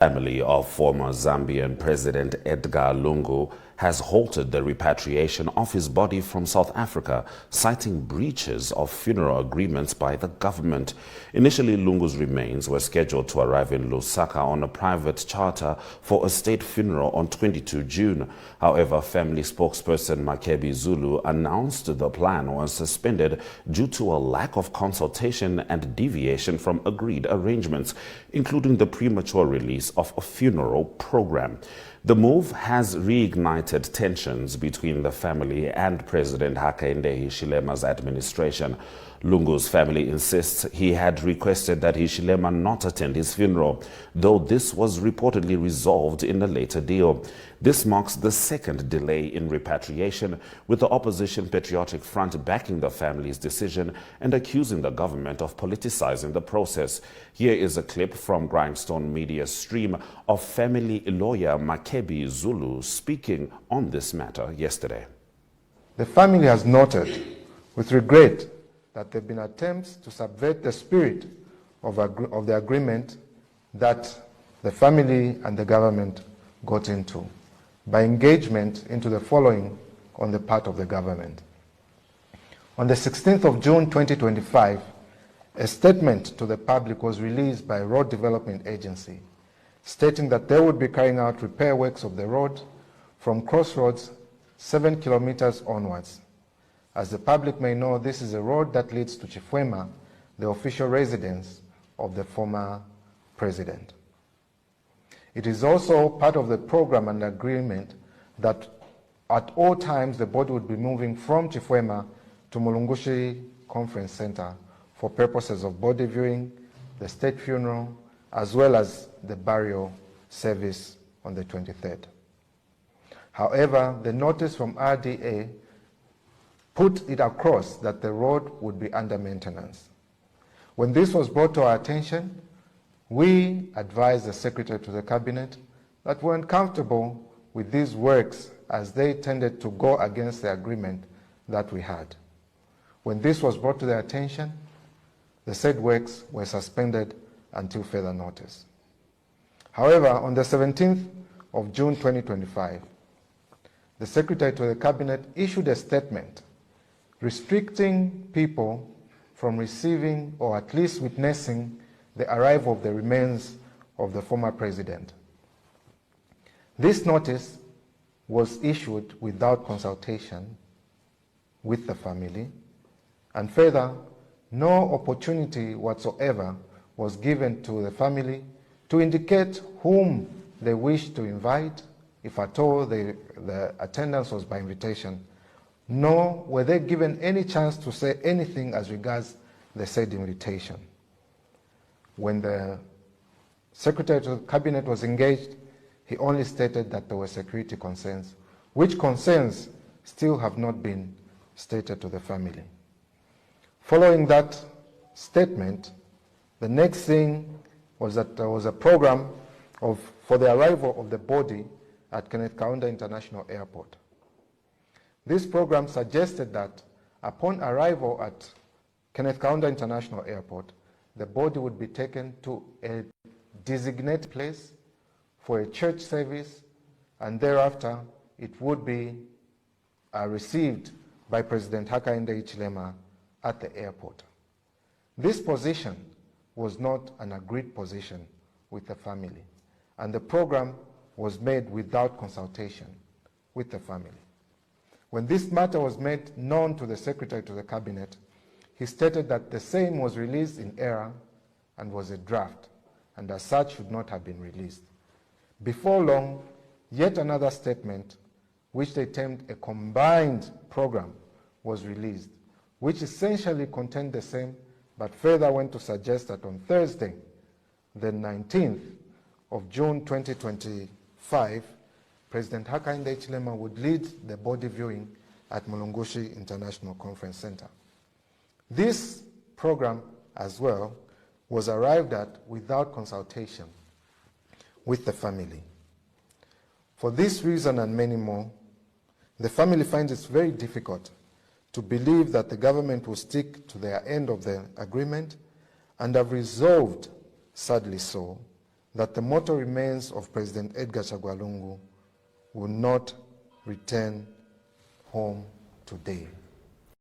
Family of former Zambian President Edgar Lungu has halted the repatriation of his body from South Africa, citing breaches of funeral agreements by the government. Initially, Lungu's remains were scheduled to arrive in Lusaka on a private charter for a state funeral on 22 June. However, family spokesperson Makebi Zulu announced the plan was suspended due to a lack of consultation and deviation from agreed arrangements, including the premature release of a funeral program. The move has reignited tensions between the family and President Hakainde Hichilema's administration. Lungu's family insists he had requested that Hichilema not attend his funeral, though this was reportedly resolved in a later deal. This marks the second delay in repatriation, with the opposition Patriotic Front backing the family's decision and accusing the government of politicizing the process. Here is a clip from Grindstone Media Stream of family lawyer Makebi Zulu speaking on this matter yesterday. The family has noted with regret that there have been attempts to subvert the spirit of the agreement that the family and the government got into by engagement into the following on the part of the government. On the 16th of June 2025, a statement to the public was released by Road Development Agency stating that they would be carrying out repair works of the road from Crossroads 7 kilometers onwards. As the public may know, this is a road that leads to Chifwema, the official residence of the former president. It is also part of the program and agreement that at all times the body would be moving from Chifwema to Mulungushi Conference Center for purposes of body viewing, the state funeral, as well as the burial service on the 23rd. However, the notice from RDA put it across that the road would be under maintenance. When this was brought to our attention, we advised the Secretary to the Cabinet that we weren't comfortable with these works as they tended to go against the agreement that we had. When this was brought to their attention, the said works were suspended until further notice. However, on the 17th of June 2025, the Secretary to the Cabinet issued a statement restricting people from receiving or at least witnessing the arrival of the remains of the former president. This notice was issued without consultation with the family, and further, no opportunity whatsoever was given to the family to indicate whom they wished to invite, if at all the attendance was by invitation, nor were they given any chance to say anything as regards the said invitation. When the Secretary to the Cabinet was engaged, he only stated that there were security concerns, which concerns still have not been stated to the family. Following that statement, the next thing was that there was a program for the arrival of the body at Kenneth Kaunda International Airport. This program suggested that upon arrival at Kenneth Kaunda International Airport, the body would be taken to a designated place for a church service, and thereafter it would be received by President Hakainde Hichilema at the airport. This position was not an agreed position with the family, and the program was made without consultation with the family. When this matter was made known to the Secretary to the Cabinet, he stated that the same was released in error and was a draft, and as such should not have been released. Before long, yet another statement, which they termed a combined program, was released, which essentially contained the same, but further went to suggest that on Thursday, the 19th of June 2025, President Hakainde Hichilema would lead the body viewing at Mulungushi International Conference Center. This program as well was arrived at without consultation with the family. For this reason and many more, the family finds it very difficult to believe that the government will stick to their end of the agreement and have resolved, sadly so, that the mortal remains of President Edgar Chagwa Lungu will not return home today.